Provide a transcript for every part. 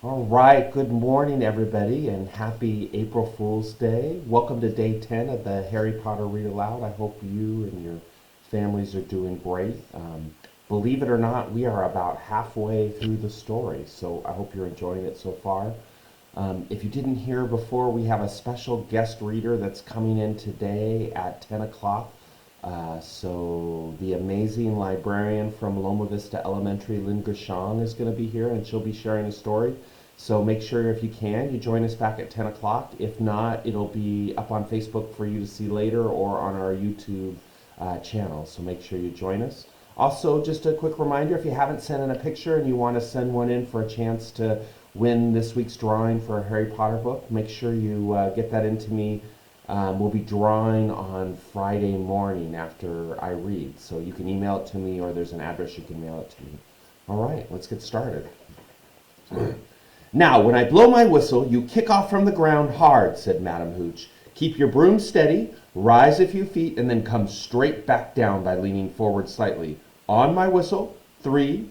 All right, good morning, everybody, and happy April Fool's Day. Welcome to day 10 of the Harry Potter Read Aloud. I hope you and your families are doing great. Believe it or not, we are about halfway through the story, so I hope you're enjoying it so far. If you didn't hear before, we have a special guest reader that's coming in today at 10 o'clock. So the amazing librarian from Loma Vista Elementary, Lynn Gershon, is going to be here, and she'll be sharing a story. So make sure, if you can, you join us back at 10 o'clock. If not, it'll be up on Facebook for you to see later or on our YouTube channel. So make sure you join us. Also, just a quick reminder, if you haven't sent in a picture and you want to send one in for a chance to win this week's drawing for a Harry Potter book, make sure you get that into me. We'll be drawing on Friday morning after I read. So you can email it to me, or there's an address you can mail it to me. All right, let's get started. Now, when I blow my whistle, you kick off from the ground hard, said Madam Hooch. Keep your broom steady, rise a few feet, and then come straight back down by leaning forward slightly. On my whistle, 3,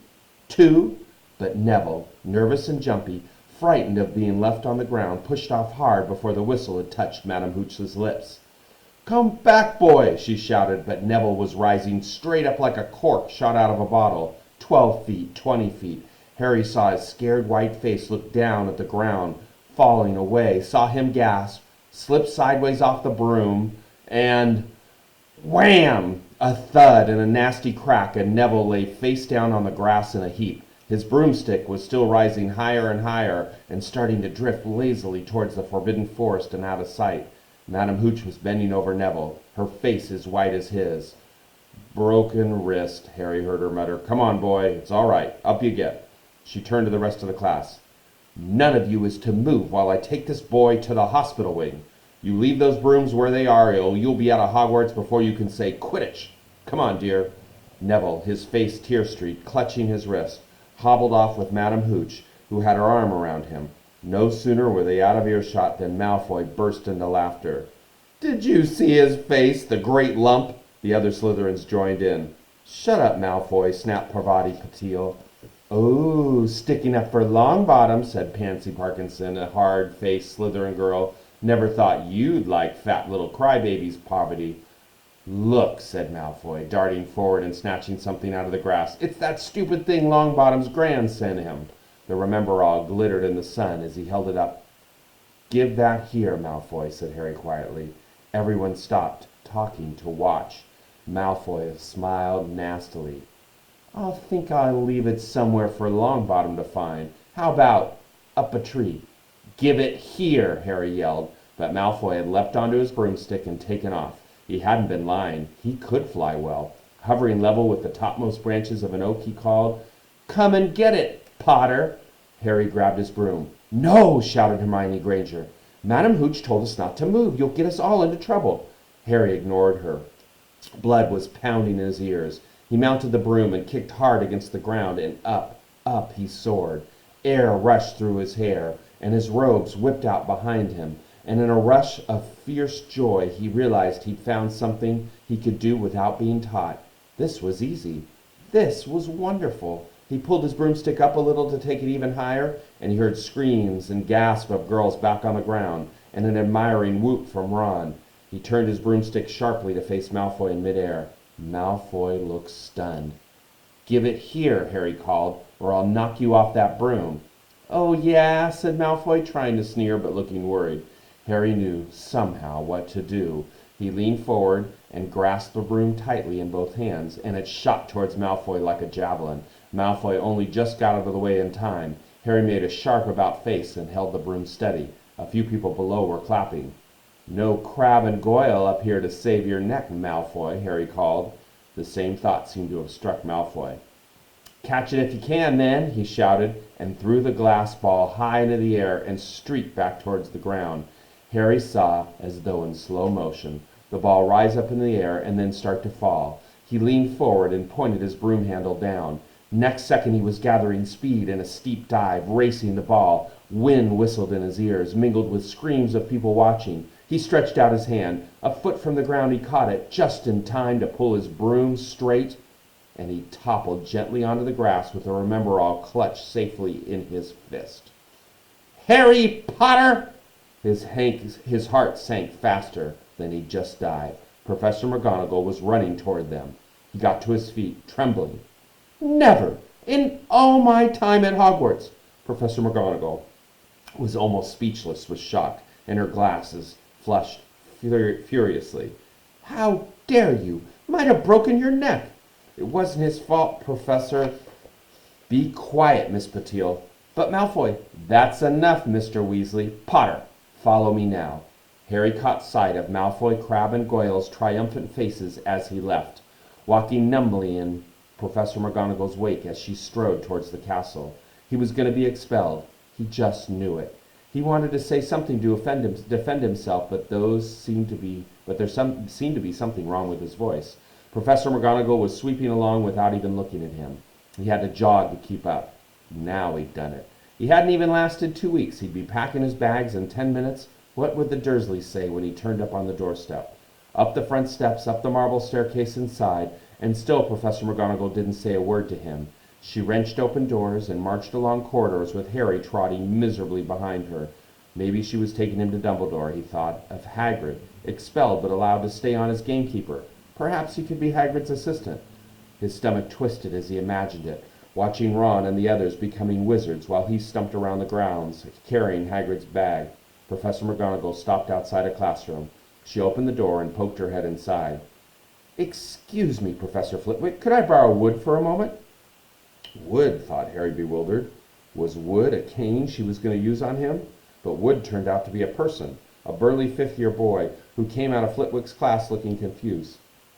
2, but Neville, nervous and jumpy, frightened of being left on the ground, pushed off hard before the whistle had touched Madam Hooch's lips. Come back, boy, she shouted, but Neville was rising straight up like a cork shot out of a bottle. 12 feet, 20 feet. Harry saw his scared white face look down at the ground, falling away, saw him gasp, slip sideways off the broom, and wham! A thud and a nasty crack, and Neville lay face down on the grass in a heap. His broomstick was still rising higher and higher and starting to drift lazily towards the forbidden forest and out of sight. Madam Hooch was bending over Neville, her face as white as his. Broken wrist, Harry heard her mutter. Come on, boy, it's all right. Up you get. She turned to the rest of the class. None of you is to move while I take this boy to the hospital wing. You leave those brooms where they are, or you'll be out of Hogwarts before you can say Quidditch. Come on, dear. Neville, his face tear-streaked, clutching his wrist, hobbled off with Madam Hooch, who had her arm around him. No sooner were they out of earshot than Malfoy burst into laughter. Did you see his face, the great lump? The other Slytherins joined in. Shut up, Malfoy, snapped Parvati Patil. Oh, sticking up for Longbottom, said Pansy Parkinson, a hard-faced Slytherin girl. Never thought you'd like fat little crybabies, Parvati. Look, said Malfoy, darting forward and snatching something out of the grass. It's that stupid thing Longbottom's Gran sent him. The Remember-All glittered in the sun as he held it up. Give that here, Malfoy, said Harry quietly. Everyone stopped talking to watch. Malfoy smiled nastily. I think I'll leave it somewhere for Longbottom to find. How about up a tree? Give it here, Harry yelled, but Malfoy had leapt onto his broomstick and taken off. He hadn't been lying. He could fly well. Hovering level with the topmost branches of an oak, he called, Come and get it, Potter. Harry grabbed his broom. No, shouted Hermione Granger. Madam Hooch told us not to move. You'll get us all into trouble. Harry ignored her. Blood was pounding in his ears. He mounted the broom and kicked hard against the ground, and up he soared. Air rushed through his hair, and his robes whipped out behind him, and in a rush of fierce joy he realized he'd found something he could do without being taught. This was easy. This was wonderful. He pulled his broomstick up a little to take it even higher, and he heard screams and gasps of girls back on the ground, and an admiring whoop from Ron. He turned his broomstick sharply to face Malfoy in midair. Malfoy looked stunned. Give it here, Harry called, or I'll knock you off that broom. Oh, yeah, said Malfoy, trying to sneer but looking worried. Harry knew, somehow, what to do. He leaned forward and grasped the broom tightly in both hands, and it shot towards Malfoy like a javelin. Malfoy only just got out of the way in time. Harry made a sharp about-face and held the broom steady. A few people below were clapping. No Crabbe and Goyle up here to save your neck, Malfoy, Harry called. The same thought seemed to have struck Malfoy. Catch it if you can, then, he shouted, and threw the glass ball high into the air and streaked back towards the ground. Harry saw, as though in slow motion, the ball rise up in the air and then start to fall. He leaned forward and pointed his broom handle down. Next second he was gathering speed in a steep dive, racing the ball. Wind whistled in his ears, mingled with screams of people watching. He stretched out his hand. A foot from the ground he caught it, just in time to pull his broom straight, and he toppled gently onto the grass with the Remember-All clutched safely in his fist. Harry Potter! His heart sank faster than he'd just died. Professor McGonagall was running toward them. He got to his feet, trembling. Never! In all my time at Hogwarts! Professor McGonagall was almost speechless with shock, and her glasses flushed furiously. How dare you! Might have broken your neck. It wasn't his fault, Professor. Be quiet, Miss Patil. But Malfoy, that's enough, Mr. Weasley. Potter, follow me now. Harry caught sight of Malfoy, Crabbe, and Goyle's triumphant faces as he left, walking numbly in Professor McGonagall's wake as she strode towards the castle. He was going to be expelled. He just knew it. He wanted to say something to defend himself, but there seemed to be something wrong with his voice. Professor McGonagall was sweeping along without even looking at him. He had to jog to keep up. Now he'd done it. He hadn't even lasted 2 weeks. He'd be packing his bags in 10 minutes. What would the Dursleys say when he turned up on the doorstep? Up the front steps, up the marble staircase inside, and still Professor McGonagall didn't say a word to him. She wrenched open doors and marched along corridors with Harry trotting miserably behind her. Maybe she was taking him to Dumbledore, he thought, of Hagrid, expelled but allowed to stay on as gamekeeper. Perhaps he could be Hagrid's assistant. His stomach twisted as he imagined it, watching Ron and the others becoming wizards while he stumped around the grounds, carrying Hagrid's bag. Professor McGonagall stopped outside a classroom. She opened the door and poked her head inside. Excuse me, Professor Flitwick, could I borrow Wood for a moment? Wood, thought Harry, bewildered. Was Wood a cane she was going to use on him? But Wood turned out to be a person, a burly fifth-year boy who came out of Flitwick's class looking confused.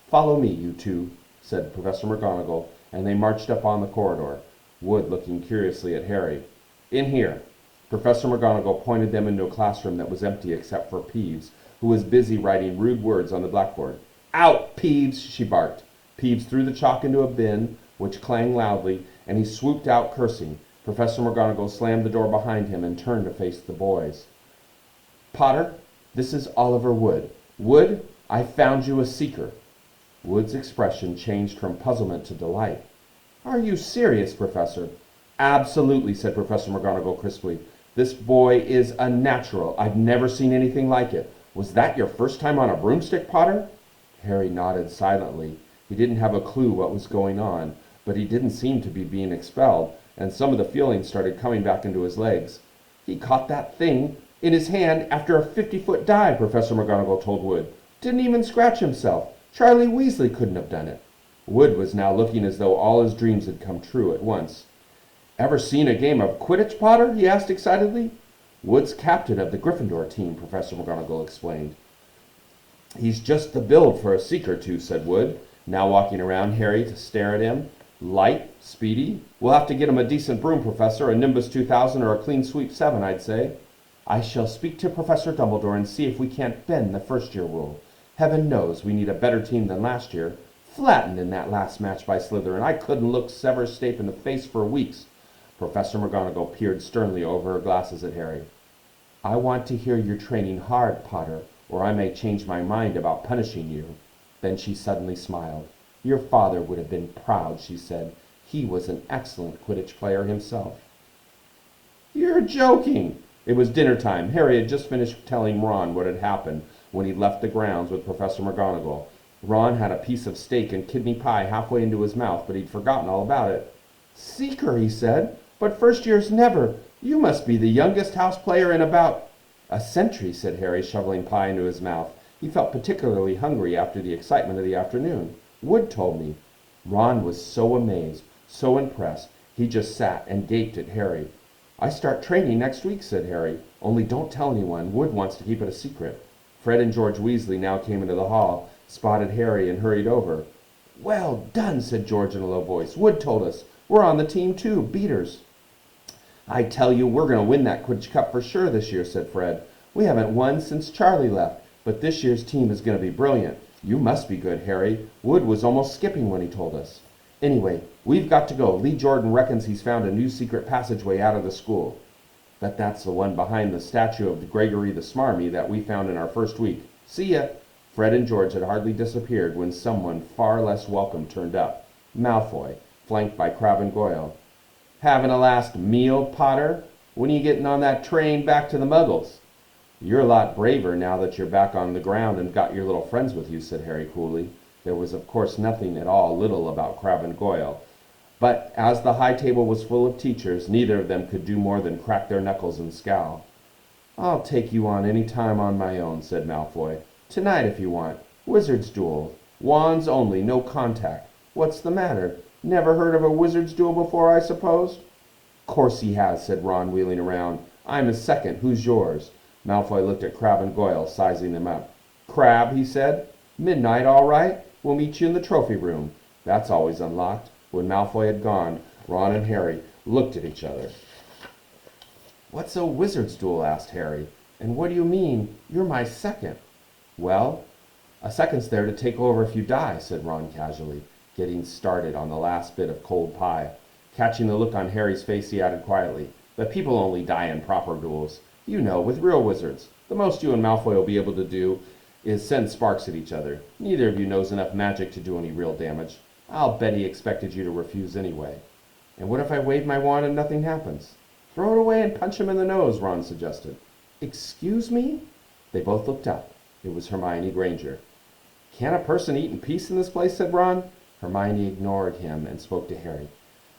Follow me, you two, said Professor McGonagall, and they marched up on the corridor, Wood looking curiously at Harry. In here. Professor McGonagall pointed them into a classroom that was empty except for Peeves, who was busy writing rude words on the blackboard. Out, Peeves, she barked. Peeves threw the chalk into a bin, which clanged loudly, and he swooped out cursing. Professor McGonagall slammed the door behind him and turned to face the boys. Potter, this is Oliver Wood. Wood, I found you a seeker. Wood's expression changed from puzzlement to delight. Are you serious, Professor? Absolutely, said Professor McGonagall crisply. This boy is a natural. I've never seen anything like it. Was that your first time on a broomstick, Potter? Harry nodded silently. He didn't have a clue what was going on, but he didn't seem to be being expelled, and some of the feeling started coming back into his legs. He caught that thing in his hand after a 50-foot dive, Professor McGonagall told Wood. Didn't even scratch himself. Charlie Weasley couldn't have done it. Wood was now looking as though all his dreams had come true at once. Ever seen a game of Quidditch, Potter? He asked excitedly. Wood's captain of the Gryffindor team, Professor McGonagall explained. He's just the build for a seeker to, said Wood, now walking around Harry to stare at him. Light, speedy. We'll have to get him a decent broom, Professor, a Nimbus 2000 or a Clean Sweep 7, I'd say. I shall speak to Professor Dumbledore and see if we can't bend the first-year rule. Heaven knows we need a better team than last year. Flattened in that last match by Slytherin. I couldn't look Severus Snape in the face for weeks. Professor McGonagall peered sternly over her glasses at Harry. I want to hear you're training hard, Potter, or I may change my mind about punishing you. Then she suddenly smiled. Your father would have been proud, she said. He was an excellent Quidditch player himself. You're joking. It was dinner time. Harry had just finished telling Ron what had happened when he left the grounds with Professor McGonagall. Ron had a piece of steak and kidney pie halfway into his mouth, but he'd forgotten all about it. Seeker, he said, but first years never. You must be the youngest house player in about a century, said Harry, shoveling pie into his mouth. He felt particularly hungry after the excitement of the afternoon. Wood told me. Ron was so amazed, so impressed, he just sat and gaped at Harry. I start training next week, said Harry. Only don't tell anyone. Wood wants to keep it a secret. Fred and George Weasley now came into the hall, spotted Harry, and hurried over. Well done, said George in a low voice. Wood told us. We're on the team too, beaters. I tell you, we're going to win that Quidditch Cup for sure this year, said Fred. We haven't won since Charlie left, but this year's team is going to be brilliant. You must be good, Harry. Wood was almost skipping when he told us. Anyway, we've got to go. Lee Jordan reckons he's found a new secret passageway out of the school. Bet that's the one behind the statue of Gregory the Smarmy that we found in our first week. See ya. Fred and George had hardly disappeared when someone far less welcome turned up. Malfoy, flanked by Crabbe and Goyle. Having a last meal, Potter? When are you getting on that train back to the Muggles?" "You're a lot braver now that you're back on the ground and got your little friends with you," said Harry coolly. There was of course nothing at all little about Crabbe and Goyle, but as the high table was full of teachers, neither of them could do more than crack their knuckles and scowl. "I'll take you on any time on my own," said Malfoy. "Tonight if you want. Wizard's duel. Wands only, no contact. What's the matter? Never heard of a wizard's duel before, I suppose?" "Course he has," said Ron, wheeling around. "I'm his second. Who's yours?" Malfoy looked at Crabbe and Goyle, sizing them up. "Crabbe," he said. "Midnight, all right? We'll meet you in the trophy room. That's always unlocked." When Malfoy had gone, Ron and Harry looked at each other. "What's a wizard's duel?" asked Harry. "And what do you mean, you're my second?" "Well, a second's there to take over if you die," said Ron casually, getting started on the last bit of cold pie. Catching the look on Harry's face, he added quietly, "But people only die in proper duels. You know, with real wizards. The most you and Malfoy will be able to do is send sparks at each other. Neither of you knows enough magic to do any real damage. I'll bet he expected you to refuse anyway." "And what if I wave my wand and nothing happens?" "Throw it away and punch him in the nose," Ron suggested. "Excuse me?" They both looked up. It was Hermione Granger. "Can't a person eat in peace in this place?" said Ron. Hermione ignored him and spoke to Harry.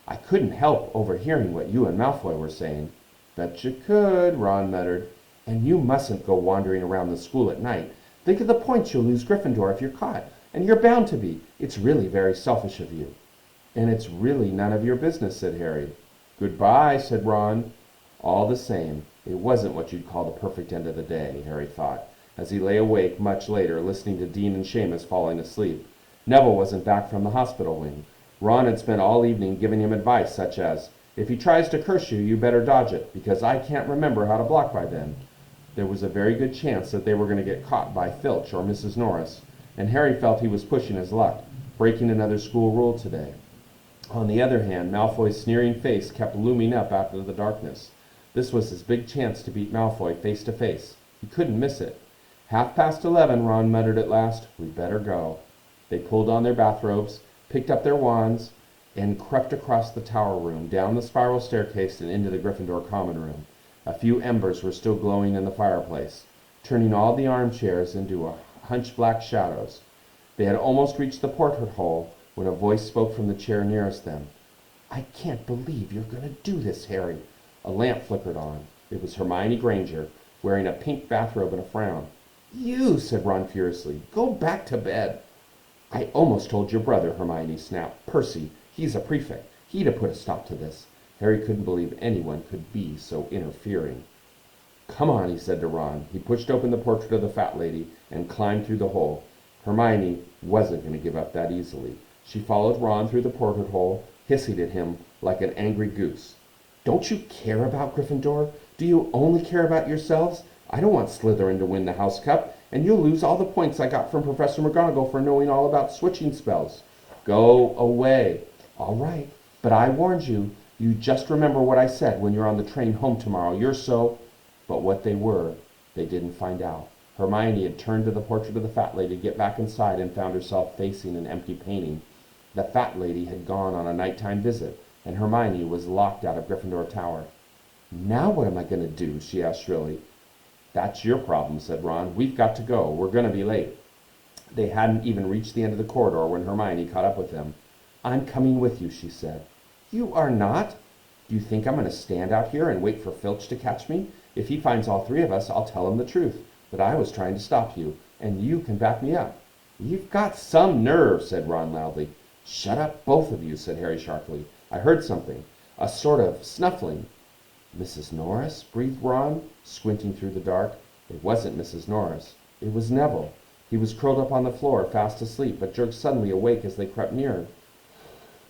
"I couldn't help overhearing what you and Malfoy were saying." "Bet you could," Ron muttered. "And you mustn't go wandering around the school at night. Think of the points you'll lose Gryffindor if you're caught. And you're bound to be. It's really very selfish of you." "And it's really none of your business," said Harry. "Goodbye," said Ron. All the same, it wasn't what you'd call the perfect end of the day, Harry thought, as he lay awake much later listening to Dean and Seamus falling asleep. Neville wasn't back from the hospital wing. Ron had spent all evening giving him advice such as, "If he tries to curse you, you better dodge it, because I can't remember how to block by then." There was a very good chance that they were going to get caught by Filch or Mrs. Norris, and Harry felt he was pushing his luck, breaking another school rule today. On the other hand, Malfoy's sneering face kept looming up out of the darkness. This was his big chance to beat Malfoy face to face. He couldn't miss it. 11:30, Ron muttered at last. "We'd better go." They pulled on their bathrobes, picked up their wands, and crept across the tower room, down the spiral staircase, and into the Gryffindor common room. A few embers were still glowing in the fireplace, turning all the armchairs into hunched black shadows. They had almost reached the portrait hole when a voice spoke from the chair nearest them. "I can't believe you're going to do this, Harry." A lamp flickered on. It was Hermione Granger, wearing a pink bathrobe and a frown. "You," said Ron furiously. "Go back to bed." "I almost told your brother," Hermione snapped. "Percy, he's a prefect. He'd have put a stop to this." Harry couldn't believe anyone could be so interfering. "Come on," he said to Ron. He pushed open the portrait of the fat lady and climbed through the hole. Hermione wasn't going to give up that easily. She followed Ron through the portrait hole, hissing at him like an angry goose. "Don't you care about Gryffindor? Do you only care about yourselves? I don't want Slytherin to win the House Cup, and you'll lose all the points I got from Professor McGonagall for knowing all about switching spells." "Go away." "All right, but I warned you. You just remember what I said when you're on the train home tomorrow. You're so—" But what they were, they didn't find out. Hermione had turned to the portrait of the fat lady to get back inside and found herself facing an empty painting. The fat lady had gone on a nighttime visit, and Hermione was locked out of Gryffindor Tower. "Now what am I going to do?" she asked shrilly. "That's your problem," said Ron. "We've got to go. We're going to be late." They hadn't even reached the end of the corridor when Hermione caught up with them. "I'm coming with you," she said. "You are not? Do you think I'm going to stand out here and wait for Filch to catch me? If he finds all three of us, I'll tell him the truth, that I was trying to stop you, and you can back me up." "You've got some nerve," said Ron loudly. "Shut up, both of you," said Harry sharply. "I heard something. A sort of snuffling." "Mrs. Norris?" breathed Ron, squinting through the dark. It wasn't Mrs. Norris. It was Neville. He was curled up on the floor, fast asleep, but jerked suddenly awake as they crept nearer.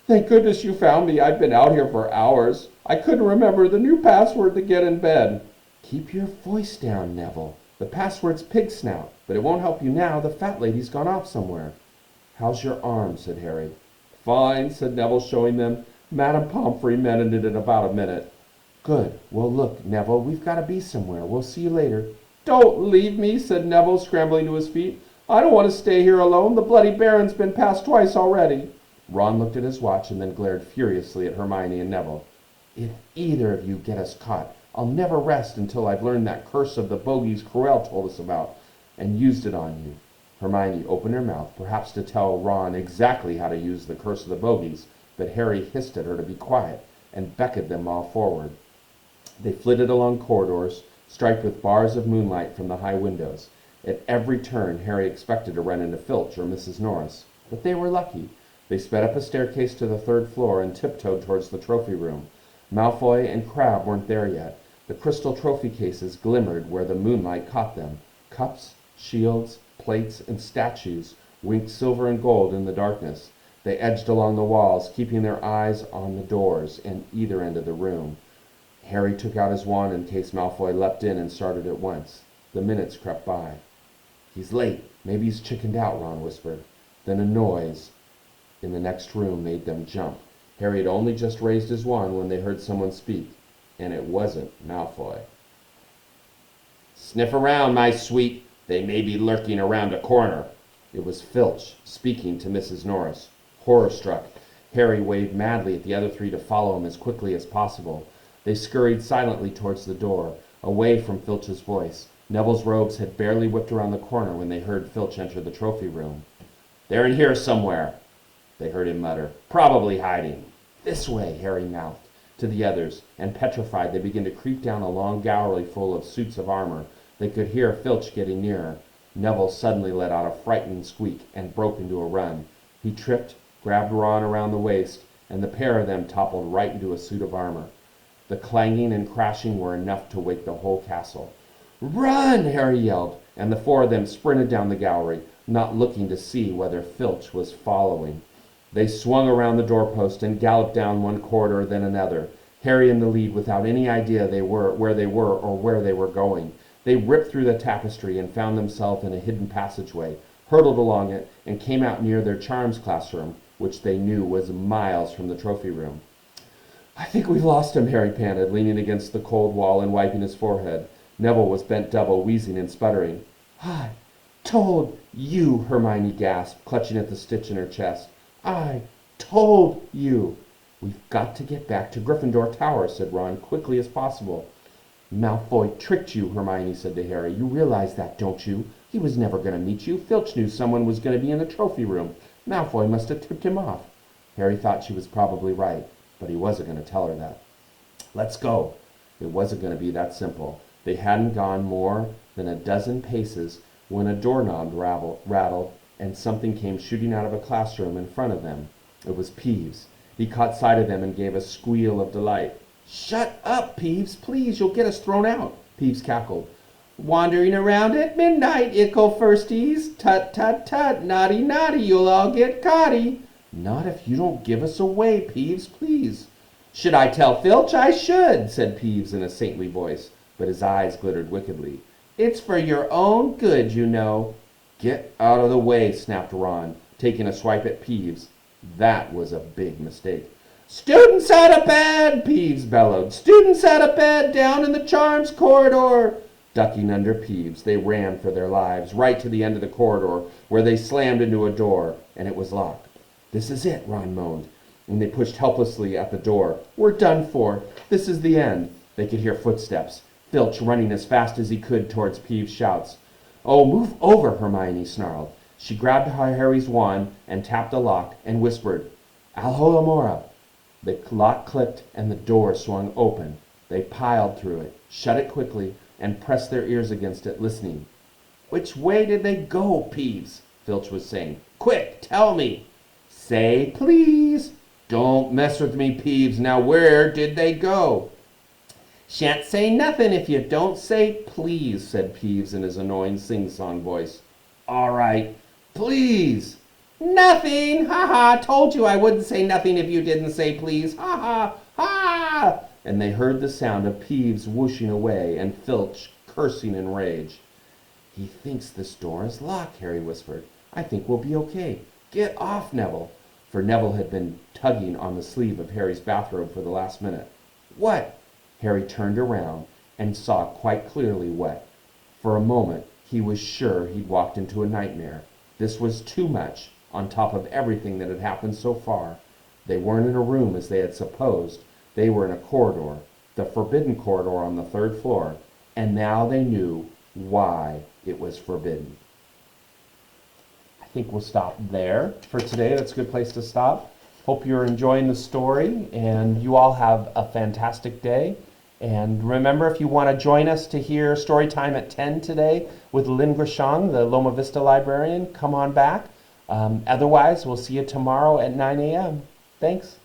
"Thank goodness you found me. I've been out here for hours. I couldn't remember the new password to get in bed." "Keep your voice down, Neville. The password's Pig Snout, but it won't help you now. The fat lady's gone off somewhere." "How's your arm?" said Harry. "Fine," said Neville, showing them. "Madame Pomfrey mended it in about a minute." "Good. Well, look, Neville, we've got to be somewhere. We'll see you later." "Don't leave me," said Neville, scrambling to his feet. "I don't want to stay here alone. The Bloody Baron's been passed twice already." Ron looked at his watch and then glared furiously at Hermione and Neville. If either of you get us caught, I'll never rest until I've learned that curse of the bogies Cruel told us about and used it on you." Hermione opened her mouth, perhaps to tell Ron exactly how to use the curse of the bogies, but Harry hissed at her to be quiet and beckoned them all forward. They flitted along corridors, striped with bars of moonlight from the high windows. At every turn, Harry expected to run into Filch or Mrs. Norris, but they were lucky. They sped up a staircase to the third floor and tiptoed towards the trophy room. Malfoy and Crabbe weren't there yet. The crystal trophy cases glimmered where the moonlight caught them. Cups, shields, plates, and statues winked silver and gold in the darkness. They edged along the walls, keeping their eyes on the doors and either end of the room. Harry took out his wand in case Malfoy leapt in and started at once. The minutes crept by. "He's late. Maybe he's chickened out," Ron whispered. Then a noise in the next room made them jump. Harry had only just raised his wand when they heard someone speak, and it wasn't Malfoy. "Sniff around, my sweet. They may be lurking around a corner." It was Filch, speaking to Mrs. Norris. Horror-struck, Harry waved madly at the other three to follow him as quickly as possible. They scurried silently towards the door, away from Filch's voice. Neville's robes had barely whipped around the corner when they heard Filch enter the trophy room. "They're in here somewhere," they heard him mutter. "Probably hiding." "This way," Harry mouthed to the others, and petrified they began to creep down a long gallery full of suits of armor. They could hear Filch getting nearer. Neville suddenly let out a frightened squeak and broke into a run. He tripped, grabbed Ron around the waist, and the pair of them toppled right into a suit of armor. The clanging and crashing were enough to wake the whole castle. "Run!" Harry yelled, and the four of them sprinted down the gallery, not looking to see whether Filch was following. They swung around the doorpost and galloped down one corridor then another, Harry in the lead without any idea where they were or where they were going. They ripped through the tapestry and found themselves in a hidden passageway, hurtled along it, and came out near their charms classroom, which they knew was miles from the trophy room. "I think we've lost him," Harry panted, leaning against the cold wall and wiping his forehead. Neville was bent double, wheezing and sputtering. "I told you," Hermione gasped, clutching at the stitch in her chest. "I told you." "We've got to get back to Gryffindor Tower," said Ron, quickly as possible. "Malfoy tricked you," Hermione said to Harry. "You realize that, don't you? He was never going to meet you. Filch knew someone was going to be in the trophy room. Malfoy must have tipped him off." Harry thought she was probably right, but he wasn't going to tell her that. "Let's go." It wasn't going to be that simple. They hadn't gone more than a dozen paces when a doorknob rattled and something came shooting out of a classroom in front of them. It was Peeves. He caught sight of them and gave a squeal of delight. "Shut up, Peeves, please, you'll get us thrown out," Peeves cackled. "Wandering around at midnight, ickle firsties. Tut, tut, tut, naughty, naughty, you'll all get caughty." "Not if you don't give us away, Peeves, please." "Should I tell Filch? I should," said Peeves in a saintly voice, but his eyes glittered wickedly. "It's for your own good, you know." "Get out of the way," snapped Ron, taking a swipe at Peeves. That was a big mistake. "Students out of bed!" Peeves bellowed. "Students out of bed, down in the charms corridor!" Ducking under Peeves, they ran for their lives, right to the end of the corridor, where they slammed into a door, and it was locked. "This is it," Ron moaned, and they pushed helplessly at the door. "We're done for. This is the end." They could hear footsteps, Filch running as fast as he could towards Peeves' shouts. "Oh, move over," Hermione snarled. She grabbed Harry's wand and tapped the lock and whispered, "Alholamora." The lock clicked and the door swung open. They piled through it, shut it quickly, and pressed their ears against it, listening. "Which way did they go, Peeves?" Filch was saying. "Quick, tell me." "Say please." "Don't mess with me, Peeves. Now where did they go?" "Shan't say nothing if you don't say please," said Peeves in his annoying sing-song voice. "All right, please." "Nothing! Ha-ha! Told you I wouldn't say nothing if you didn't say please. Ha-ha! Ha!" And they heard the sound of Peeves whooshing away and Filch cursing in rage. "He thinks this door is locked," Harry whispered. "I think we'll be okay. Get off, Neville." For Neville had been tugging on the sleeve of Harry's bathrobe for the last minute. "What?" Harry turned around and saw quite clearly what. For a moment, he was sure he'd walked into a nightmare. This was too much, on top of everything that had happened so far. They weren't in a room as they had supposed. They were in a corridor, the forbidden corridor on the third floor, and now they knew why it was forbidden. I think we'll stop there for today. That's a good place to stop. Hope you're enjoying the story, and you all have a fantastic day. And remember, if you want to join us to hear story time at 10 today with Lynn Grishang, the Loma Vista librarian, come on back. Otherwise, we'll see you tomorrow at 9 a.m. Thanks.